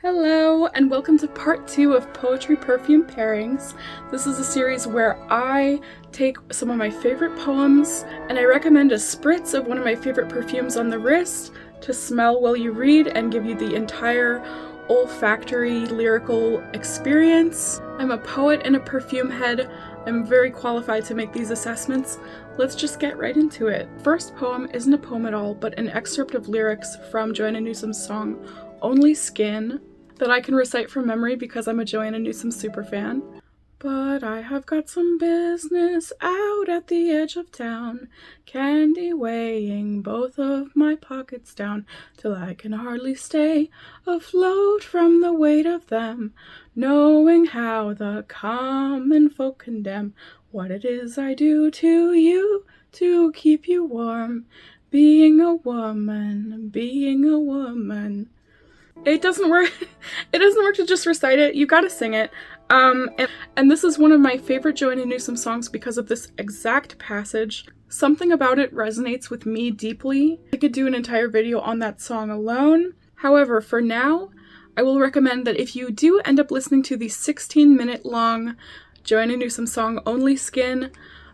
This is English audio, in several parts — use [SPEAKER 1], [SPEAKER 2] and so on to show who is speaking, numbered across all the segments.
[SPEAKER 1] Hello, and welcome to part 2 of Poetry Perfume Pairings. This is a series where I take some of my favorite poems and I recommend a spritz of one of my favorite perfumes on the wrist to smell while you read and give you the entire olfactory lyrical experience. I'm a poet and a perfume head. I'm very qualified to make these assessments. Let's just get right into it. First poem isn't a poem at all, but an excerpt of lyrics from Joanna Newsom's song Only Skin, that I can recite from memory because I'm a Joanna Newsom superfan. But I have got some business out at the edge of town, candy weighing both of my pockets down, till I can hardly stay afloat from the weight of them, knowing how the common folk condemn what it is I do to you to keep you warm, being a woman, being a woman. It doesn't work. It doesn't work to just recite it. You gotta sing it. And this is one of my favorite Joanna Newsom songs because of this exact passage. Something about it resonates with me deeply. I could do an entire video on that song alone. However, for now, I will recommend that if you do end up listening to the 16-minute long Joanna Newsom song Only Skin,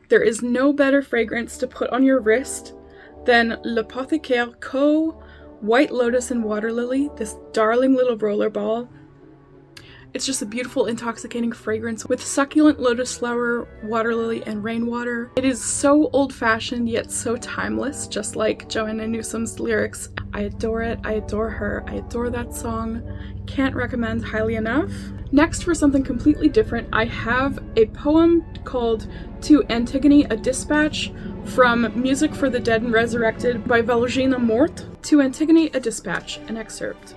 [SPEAKER 1] there is no better fragrance to put on your wrist than L'Apothecary Co. White Lotus and Waterlily, this darling little roller ball. It's just a beautiful, intoxicating fragrance with succulent lotus flower, water lily, and rainwater. It is so old-fashioned yet so timeless, just like Joanna Newsom's lyrics. I adore it, I adore her, I adore that song. Can't recommend highly enough. Next, for something completely different, I have a poem called To Antigone, a Dispatch from Music for the Dead and Resurrected by Valzhyna Mort. To Antigone, a Dispatch, an excerpt.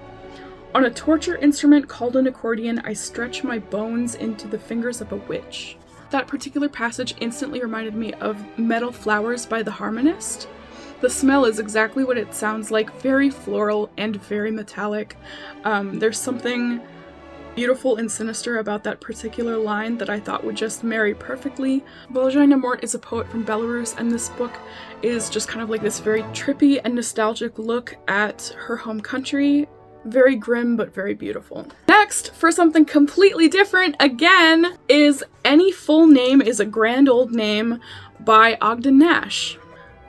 [SPEAKER 1] On a torture instrument called an accordion, I stretch my bones into the fingers of a witch. That particular passage instantly reminded me of Metal Flowers by the Harmonist. The smell is exactly what it sounds like, very floral and very metallic. There's something beautiful and sinister about that particular line that I thought would just marry perfectly. Valzhyna Mort is a poet from Belarus, and this book is just kind of like this very trippy and nostalgic look at her home country. Very grim, but very beautiful. Next, for something completely different again, is Any Full Name is a Grand Old Name by Ogden Nash.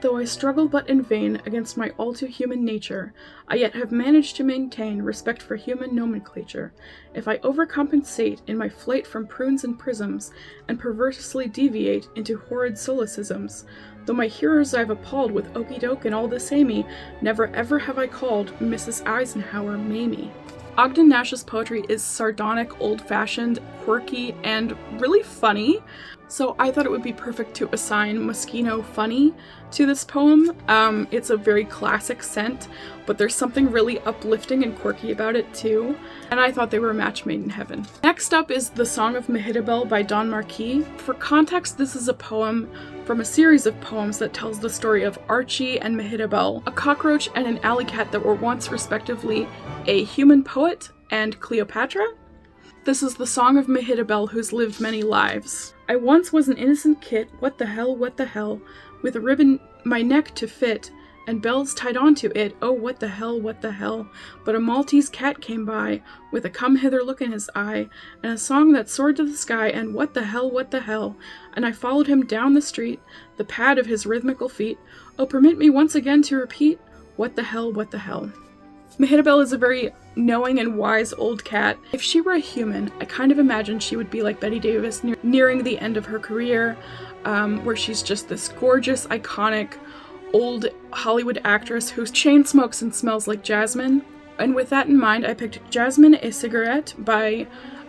[SPEAKER 1] Though I struggle but in vain against my all-too-human nature, I yet have managed to maintain respect for human nomenclature. If I overcompensate in my flight from prunes and prisms, and perversely deviate into horrid solecisms, though my hearers I've appalled with okey-doke and all the samey, never ever have I called Mrs. Eisenhower Mamie. Ogden Nash's poetry is sardonic, old-fashioned, quirky, and really funny, so I thought it would be perfect to assign Moschino funny to this poem. It's a very classic scent, but there's something really uplifting and quirky about it too, and I thought they were a match made in heaven. Next up is The Song of Mehitabel by Marquis. For context, this is a poem from a series of poems that tells the story of Archie and Mehitabel, a cockroach and an alley cat that were once respectively a human poet and Cleopatra. This is the song of Mehitabel, who's lived many lives. I once was an innocent kit, what the hell, with a ribbon my neck to fit, and bells tied onto it, oh what the hell, but a Maltese cat came by, with a come-hither look in his eye, and a song that soared to the sky, and what the hell, and I followed him down the street, the pad of his rhythmical feet, oh permit me once again to repeat, what the hell. Mehitabel is a very knowing and wise old cat. If she were a human, I kind of imagine she would be like Bette Davis nearing the end of her career, where she's just this gorgeous, iconic, old Hollywood actress who chain smokes and smells like Jasmin. And with that in mind, I picked Jasmin et Cigarette by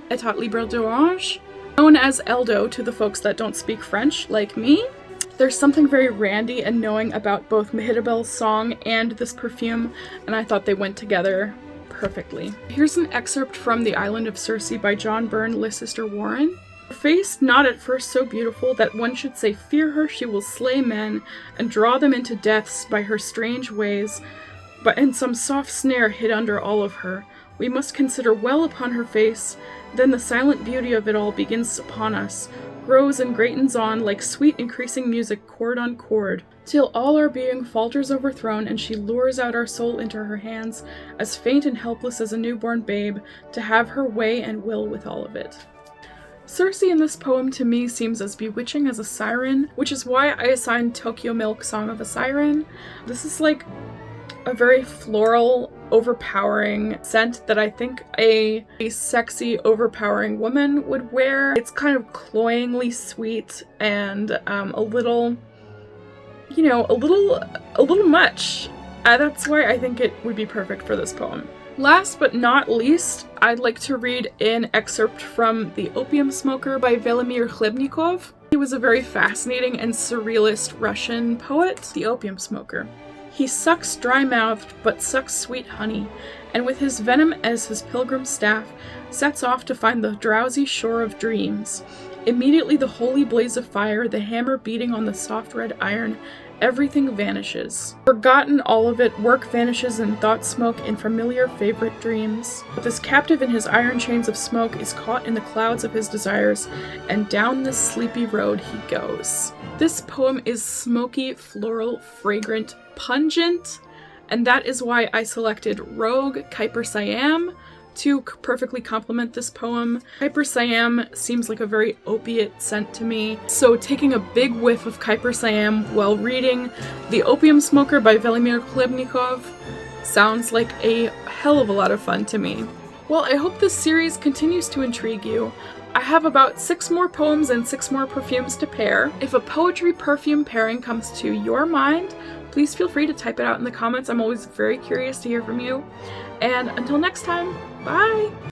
[SPEAKER 1] Etat Libre d'Orange, known as ELDO to the folks that don't speak French, like me. There's something very randy and knowing about both Mehitabel's song and this perfume, and I thought they went together perfectly. Here's an excerpt from The Island of Circe by John Byrne, Leicester Warren. Her face not at first so beautiful that one should say fear her she will slay men and draw them into deaths by her strange ways, but in some soft snare hid under all of her. We must consider well upon her face, then the silent beauty of it all begins upon us. grows and greatens on like sweet increasing music chord on chord, till all our being falters overthrown, and she lures out our soul into her hands, as faint and helpless as a newborn babe, to have her way and will with all of it. Circe in this poem to me seems as bewitching as a siren, which is why I assigned Tokyomilk Song of a Siren. This is like a very floral, overpowering scent that I think a sexy, overpowering woman would wear. It's kind of cloyingly sweet and a little, you know, a little much. That's why I think it would be perfect for this poem. Last but not least, I'd like to read an excerpt from The Opium Smoker by Velimir Khlebnikov. He was a very fascinating and surrealist Russian poet, the opium smoker. He sucks dry-mouthed, but sucks sweet honey, and with his venom as his pilgrim staff, sets off to find the drowsy shore of dreams. Immediately the holy blaze of fire, the hammer beating on the soft red iron, everything vanishes. Forgotten all of it, work vanishes in thought smoke in familiar favorite dreams. But this captive in his iron chains of smoke is caught in the clouds of his desires, and down this sleepy road he goes. This poem is smoky, floral, fragrant, pungent, and that is why I selected Rogue Chypre-Siam to perfectly complement this poem. Chypre-Siam seems like a very opiate scent to me, so taking a big whiff of Chypre-Siam while reading The Opium Smoker by Velimir Khlebnikov sounds like a hell of a lot of fun to me. Well, I hope this series continues to intrigue you. I have about 6 more poems and 6 more perfumes to pair. If a poetry perfume pairing comes to your mind, please feel free to type it out in the comments. I'm always very curious to hear from you. And until next time, bye!